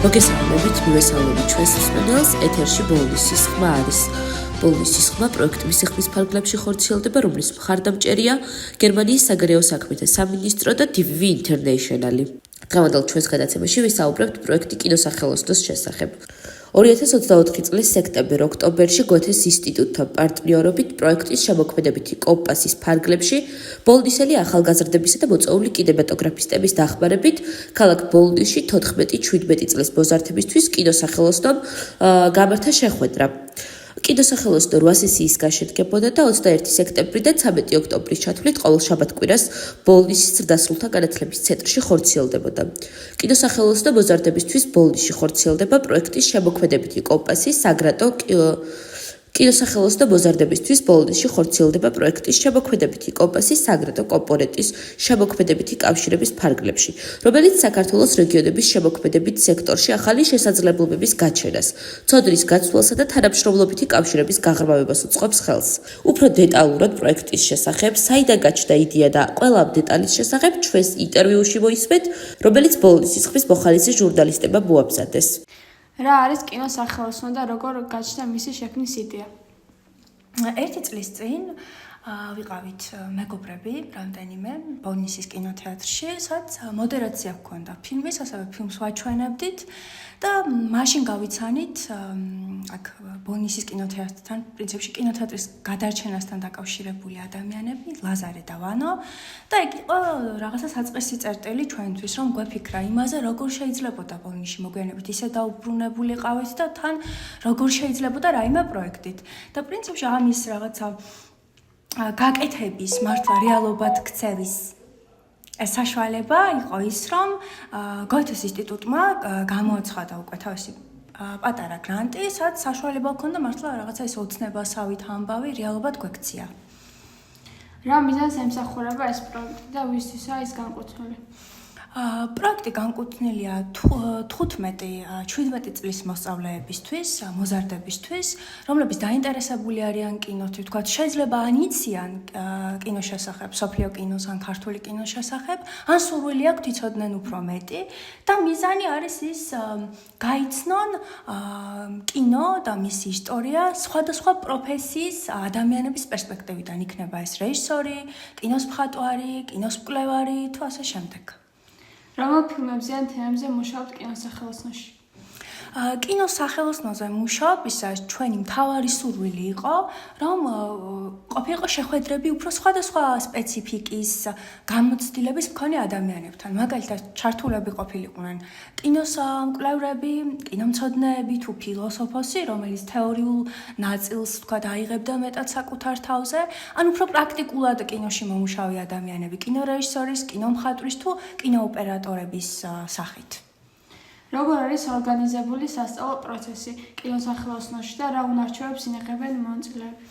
მოგესალმებით, მივესალმებით ჩვენს მსმენელს, ეთერში ბოლნისის ხმა არის. ბოლნისის ხმა პროექტების სიხმის ფარგლებში ხორციელდება, რომლის მხარდამჭერია გერმანიის საგარეო საქმეთა სამინისტრო და DVV International-ი. დღევანდელ ჩვენს გადაცემაში ვისაუბრებთ პროექტი კინოსახელოსნოს შესახებ. 2024 წლის სექტემბერ-ოქტომბერში გოთეს ინსტიტუტთან პარტნიორობით პროექტის შემოქმედებითი კომპასის ფარგლებში ბოლნისელი ახალგაზრდებისა და მოწვეული კინემატოგრაფისტების დახმარებით ქალაქ ბოლნისში 14-17 წლის მოზარდებისთვის კინოსახელოსნომ გამართა შეხვედრა. კინოსახელოსნო 8 სესიისგან შედგებოდა და 21 სექტემბრიდან 13 ოქტომბრის ჩათვლით ყოველ შაბათ-კვირას ბოლნისის ზრდასრულთა განათლების ცენტრში ხორციელდებოდა. კინოსახელოსნო მოზარდებისთვის ბოლნისში ხორციელდება პროექტის შემოქმედებითი კომპასის საგრატო კინოსახელოსნო მოზარდებისთვის ბოლნისში ხორციელდება პროექტის შემოქმედებითი კომპასის საგრატო კომპონენტის შემოქმედებითი კავშირების ფარგლებში, რომელიც საქართველოს რეგიონების შემოქმედებით სექტორში ახალი შესაძლებლობების გაჩენას, ცოდნის გაცვლასა და თანამშრომლობითი კავშირების გაღრმავებას უწყობს ხელს. უფრო დეტალურად პროექტის შესახებ, საიდან გაჩნდა იდეა და ყველა დეტალის შესახებ ჩვენს ინტერვიუში მოისმენთ, რომელიც ბოლნისის ხმის მოხალისე ჟურნალისტებმა მოაბზადეს. რა არის კინოსახელოსნო და როგორ გაჩნდა მისი შექმნის იდეა? ერთი წლის წინ ვიყავით მეგობრები რამდენიმე ბოლნისის კინოთეატრში, სადაც მოდერაცია ჰქონდა ფილმის, ასევე ფილმს ვაჩვენებდით და მაშინ გავიცანით აქ ბოლნისის კინოთეატრთან, პრინციპში კინოთეატრის გადარჩენასთან დაკავშირებული ადამიანები, ლაზარე და ვანო და ეგ იყო რაღაცა საწყისი წერტილი ჩვენთვის, რომ გვეფიქრა იმაზე, როგორ შეიძლებოდა ბოლნისში მოგვიანებით ისე დაუბრუნებულიყავით და თან როგორ შეიძლებოდა რაიმე პროექტით. და პრინციპში ამის რაღაცა გაკეთების, მართლა რეალობად ქცევის საშუალება იყო ის, რომ გოეთეს ინსტიტუტმა გამოაცხადა უკვე თავისი პატარა გრანტი, სადაც საშუალება ჰქონდა მართლა რაღაცა ის ოცნებასავით ამბავი რეალობად გვექცია. რა მიზანს ემსახურება ეს პროექტი და ვისთვისაა ის განკუთვნილი? პროექტი განკუთვნილია 15-17 წლის მოსწავლეებისთვის, მოზარდებისთვის, რომლებიც დაინტერესებული არიან კინოთი, ვთქვათ, შეიძლება ან იციან კინოს შესახებ, მსოფლიო კინოს ან ქართული კინოს შესახებ, ან სურვილი აქვთ იცოდნენ უფრო მეტი და მიზანი არის ის გაიცნონ კინო და მისი ისტორია სხვადასხვა პროფესიის ადამიანების პერსპექტივიდან, იქნება ეს რეჟისორი, კინოს მხატვარი, კინოს მკვლევარი თუ ასე შემდეგ. რომელ ფილმებზე ან თემებზე მუშაობთ კინოსახელოსნოში? კინოსახელოსნოზე მუშაობ, ისა ჩვენი მთავარი სურვილი იყო, რომ ყოფილიყო შეხვედრები უფრო სხვადასხვა სპეციფიკის გამოცდილების მქონე ადამიანებთან. მაგალითად, ჩართულები ყოფილიყვნენ კინოს მკვლევრები, კინომცოდნეები თუ ფილოსოფოსი, რომელიც თეორიულ ნაწილს თქვათ აიღებდა მეტად საკუთარ თავზე, ან უფრო პრაქტიკულად კინოში მომუშავე ადამიანები, კინორეჟისორის, კინომხატვრის თუ კინოოპერატორების სახით. როგორ არის ორგანიზებული სასწავლო პროცესი კინოსახელოსნოში და რა უნარჩვევებს ინახებენ მონაწილეები?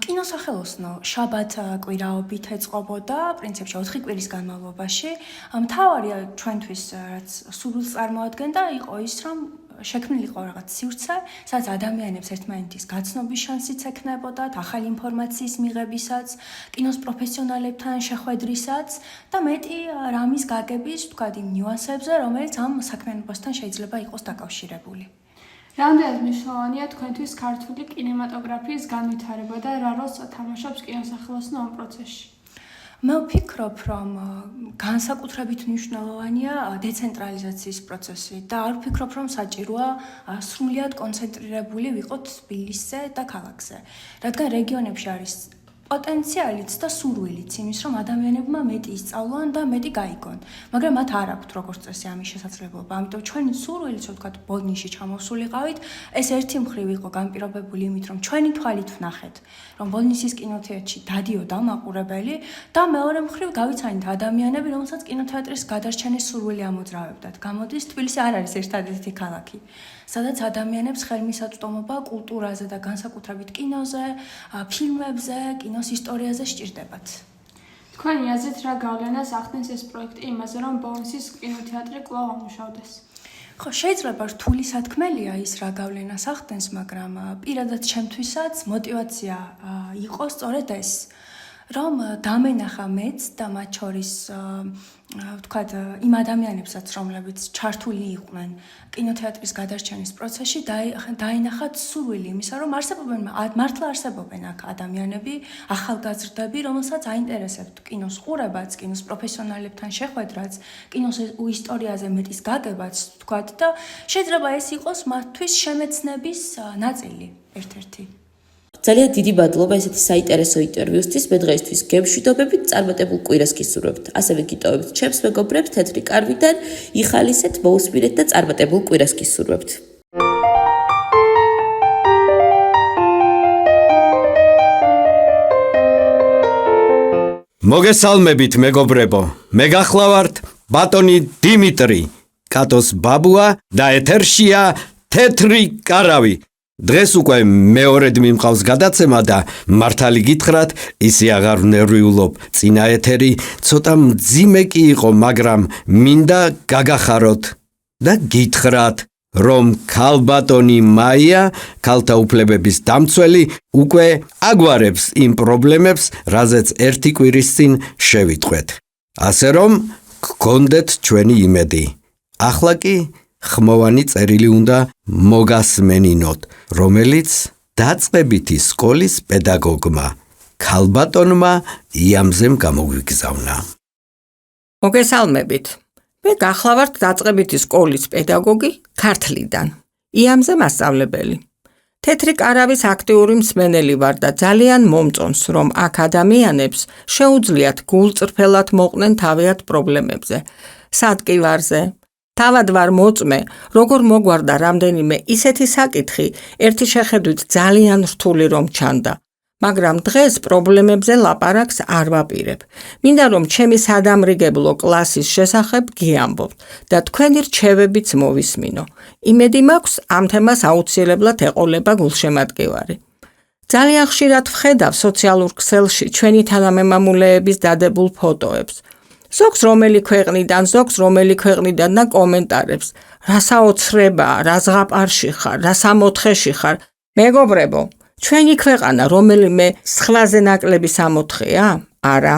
კინოსახელოსნო შაბათ-კვირაობით ეწყობოდა, პრინციპში 4 კვირის განმავლობაში. მთავარი ჩვენთვის რაც სურვილს წარმოადგენდა, იყო ის, რომ შექმნილიყო რაღაც სივრცე, სადაც ადამიანებს ერთმანეთის გაცნობის შანსიც ექნებოდათ, ახალი ინფორმაციის მიღებისაც, კინოს პროფესიონალებთან შეხვედრისაც და მეტი რამის გაგების, ვთქვათ, იმ ნიუანსებზე, რომელიც ამ საქმიანობასთან შეიძლება იყოს დაკავშირებული. რამდენად მნიშვნელოვანია თქვენთვის ქართული კინემატოგრაფიის განვითარება და რა როლს თამაშობს კინოსახელოსნო ამ პროცესში? მე ვფიქრობ, რომ განსაკუთრებით მნიშვნელოვანია დეცენტრალიზაციის პროცესი და არ ვფიქრობ, რომ საჭიროა სრულიად კონცენტრირებული ვიყოთ თბილისზე და ქალაქზე. რადგან რეგიონებში არის პოტენციალიც და სურვილიც იმის, რომ ადამიანებმა მეტი ისწავლონ და მეტი გაიგონ. მაგრამ მათ არ აქვთ როგორც წესი ამის შესაძლებლობა. ამიტომ ჩვენი სურვილიც, ვთქვათ, ბოლნისში ჩამოსულიყავით, ეს ერთი მხრივ იყო განპირობებული იმით, რომ ჩვენი თვალით ვნახეთ, რომ ბოლნისის კინოთეატრში დადიოდა მაყურებელი და მეორე მხრივ გავიცანით ადამიანები, რომელსაც კინოთეატრის გადარჩენის სურვილი ამოძრავებდათ. გამოდის, თბილისი არ არის ერთადერთი ქალაქი, სადაც ადამიანებს ხელმისაწვდომობა კულტურაზე და განსაკუთრებით კინოზე, ფილმებზე, კინოს ისტორიაზე სჭირდებათ. თქვენი აზრით რა გავლენას ახდენს ეს პროექტი იმაზე, რომ ბოლნისის კინოთეატრი კვლავ ამუშავდეს? ხო, შეიძლება რთული სათქმელია ის რა გავლენას ახდენს, მაგრამ პირადად ჩემთვისაც мотиваცია იყო სწორედ ეს. რომ დამენახა მეც და მათ შორის ვთქვათ, იმ ადამიანებსაც, რომლებიც ჩართული იყვნენ კინოთეატრის გადარჩენის პროცესში, დაინახათ სურვილი იმისა, რომ მართლა არსებობენ აქ ადამიანები, ახალგაზრდები, რომელსაც აინტერესებთ კინოს ყურებაც, კინოს პროფესიონალებთან შეხვედრაც, კინოს ისტორიაზე მეტის გაგებაც, ვთქვათ, და შეიძლება ეს იყოს მათთვის შემეცნების ნაწილი ერთ-ერთი. ძალიან დიდი მადლობა ესეთი საინტერესო ინტერვიუსთვის. მე დღეისთვის გემშვიდობებით, წარმატებულ კვირას გისურვებთ. ასევე გიტოვებთ ჩემს მეგობრებს თეთრი კარვიდან, იხალისეთ, მოусმინეთ და წარმატებულ კვირას გისურვებთ. მოგესალმებით მეგობრებო, მე გახლავართ ბატონი დიმიტრი, კატოს ბაბუა და ეთერშია თეთრი კარავი. დღეს უკვე მეორედ მიმყავს გადაცემა და მართალი გითხრათ, ისე აღარ ვნერვიულობ. წინა ეთერი ცოტა მძიმე კი იყო, მაგრამ მინდა გაგახაროთ და გითხრათ, რომ ქალბატონი მაია, ქალთა უფლებების დამცველი, უკვე აგვარებს იმ პრობლემებს, რაზეც ერთი კვირის წინ შევიტყვეთ. ასე რომ გქონდეთ ჩვენი იმედი. ახლა კი ხმოვანი წერილი უნდა მოგასმენინოთ, რომელიც დაწყებითი სკოლის პედაგოგმა, ქალბატონმა იამზემ გამოგვიგზავნა. მოგესალმებით. მე გახლავართ დაწყებითი სკოლის პედაგოგი ქართლიდან, იამზე მასწავლებელი. თეთრი კარავის აქტიური მსმენელი ვარ და ძალიან მომწონს, რომ აქ ადამიანებს შეუძლიათ გულწრფელად მოყვნენ თავიანთ პრობლემებზე. სადგილარზე თავად ვარ მოწმე, როგორ მოგვარდა რამდენიმე ისეთი საკითხი, ერთი შეხედვით ძალიან რთული რომ ჩანდა. მაგრამ დღეს პრობლემებზე ლაპარაკს არ ვაპირებ. მინდა რომ ჩემი სადამრიგებლო კლასის შესახებ გიამბობთ და თქვენი რჩევებიც მოვისმინო. იმედი მაქვს, ამ თემას აუცილებლად ეყოლება გულშემატკივარი. ძალიან ხშირად ვხედავ სოციალურ ქსელში ჩვენი თანამემამულეების დადებულ ფოტოებს. ზოგს რომელი ქვეყნიდან და კომენტარებს, რა საოცრებაა, რა ზღაპარში ხარ, რა სამოთხეში ხარ. მეგობრებო, ჩვენი ქვეყანა რომელიმე სხვაზე ნაკლები სამოთხეა? არა.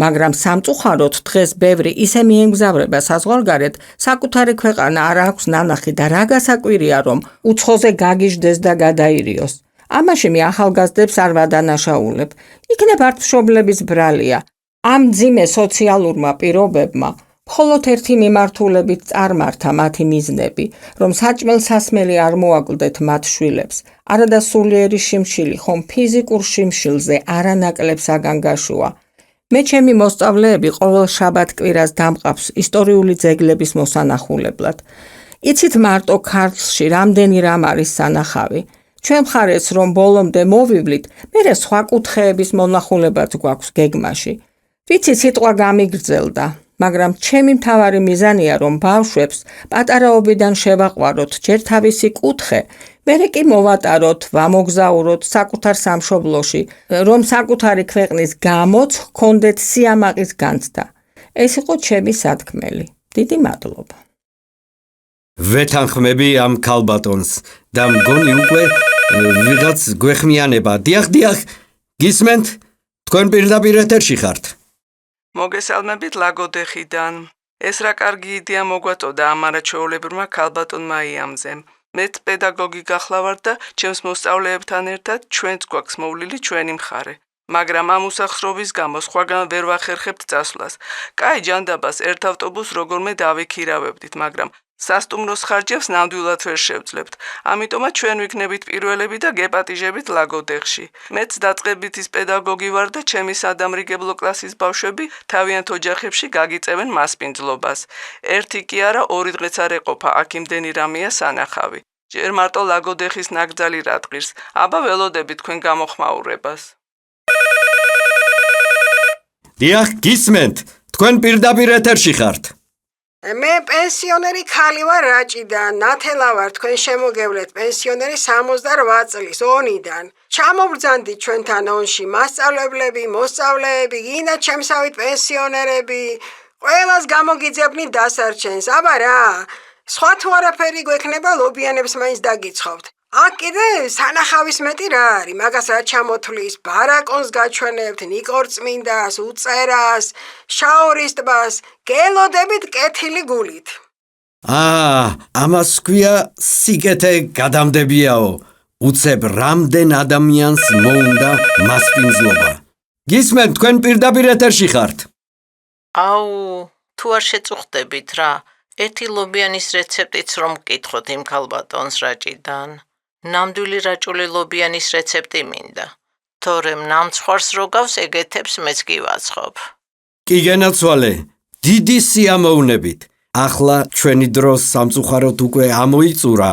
მაგრამ სამწუხაროდ დღეს ბევრი ისე მიემგზავრება საზღვარგარეთ, საკუთარი ქვეყანა არ აქვს ნანახი და რა გასაკვირია, რომ უცხოზე გაგიჟდეს და გადაირიოს. ამაში მე ახალგაზრდებს არ ვადანაშაულებ. იქნებ ართმშობლების ბრალია. ამ მძიმე სოციალურმა პირობებმა მხოლოდ ერთი მიმართულებით წარმართა მათი მიზნები, რომ საჭმელ სასმელი არ მოაკლდეთ მათ შვილებს, არადა სულიერი შიმშილი, ხომ ფიზიკურ შიმშილზე არანაკლებ საგანგაშოა. მე ჩემი მოსწავლეები ყოველ შაბათ-კვირას დამყავს ისტორიული ძეგლების მოსანახულებლად. იცით მარტო ქართლში რამდენი რამ არის სანახავი. ჩვენ მხარეს რომ ბოლომდე მოვივლით, მერე სხვა კუთხეების მონახულებაც გვაქვს გეგმაში. ვიცი სიტყვა გამიგრძელდა, მაგრამ ჩემი მთავარი მიზანია რომ ბავშვებს პატარაობიდან შევაყვაროთ ჯერ თავისი კუთხე, მერე კი მოვატაროთ, ვამოგზაუროთ საკუთარ სამშობლოში, რომ საკუთარი ქვეყნის გამოც ჰქონდეთ სიამაყის განცდა. ეს იყო ჩემი სათქმელი. დიდი მადლობა. ვეთანხმები ამ ქალბატონს და მგონი უკვე ვიღაც გვეხმიანება. დიახ, გისმენთ? თქვენ პირდაპირ ეთერში ხართ. მოგესალმებით ლაგოდეხიდან. ეს რა კარგი იდეა მოგვაწოდა ამ არაჩვეულებრივმა ქალბატონმა იამზემ. მეც პედაგოგი გახლავართ და ჩემს მოსწავლეებთან ერთად ჩვენც გვაქვს მოვლილი ჩვენი მხარე. მაგრამ ამ უსახსრობის გამო სხვაგან ვერ ვახერხებთ წასვლას. კაი ჯანდაბას ერთ ავტობუსს როგორმე დავიქირავებდით, მაგრამ სასტუმროს ხარჯებს ნამდვილად ვერ შევძლებთ. ამიტომაც ჩვენ ვიქნებით პირველები და გეპატიჟებით ლაგოდეხში. მეც დაწყებითის პედაგოგი ვარ და ჩემი სადამრიგებლო კლასის ბავშვები თავიანთ ოჯახებში გაგიწევენ მასპინძლობას. ერთი კი არა, 2 დღეც არ ეყოფა აქ იმდენი რამეა სანახავი. ჯერ მარტო ლაგოდეხის ნაკრძალი რა დღირს, აბა ველოდებით თქვენ გამოხმაურებას. დიახ, გისმენთ? თქვენ პირდაპირ ეთერში ხართ. მე პენსიონერი ქალი ვარ რაჭიდან, ნათელა ვარ თქვენ შემოგევლეთ პენსიონერი 68 წლის ონიდან. ჩამობრძანდით ჩვენთან ონში მასწავლებლები, მოსწავლეები, გინდა ჩემსავით პენსიონერები, ყველას გამოგიძებნით დასარჩენს. აბა რა, სხვა თუ არაფერი გვექნება ლობიანებს მაინც დაგიცხოვთ. აქ კიდე სანახავის მეტი რა არის, მაგას რა ჩამოთვლის, ბარაკონს გაჩვენებთ, ნიკორწმინდას, უწერას, შაორის ტბას, გელოდებით კეთილი გულით. ამას ქვია სიკეთე გადამდებიაო. უცებ რამდენ ადამიანს მოუნდა მასპინძლობა. გისმენთ, თქვენ პირდაპირ ეთერში ხართ. აუ, თუ არ შეწუხდებით რა, ერთი ლობიანის რეცეპტიც რომ მკითხოთ იმ ქალბატონს რაჭიდან. ნამდვილი რაჭული ლობიანის რეცეპტი მინდა. თორემ ნამცხვარს რო გავს ეგეთებს მეც კი ვაცხობ. კი გენაცვალე, დიდი სიამოვნებით. ახლა ჩვენი დრო სამწუხაროდ უკვე ამოიწურა,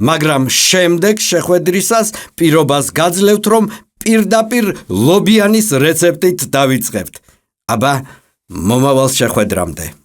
მაგრამ შემდეგ შეხვედრისას პირობას გაძლევთ, რომ პირდაპირ ლობიანის რეცეპტით დავიწყებთ. აბა, მომავალ შეხვედრამდე.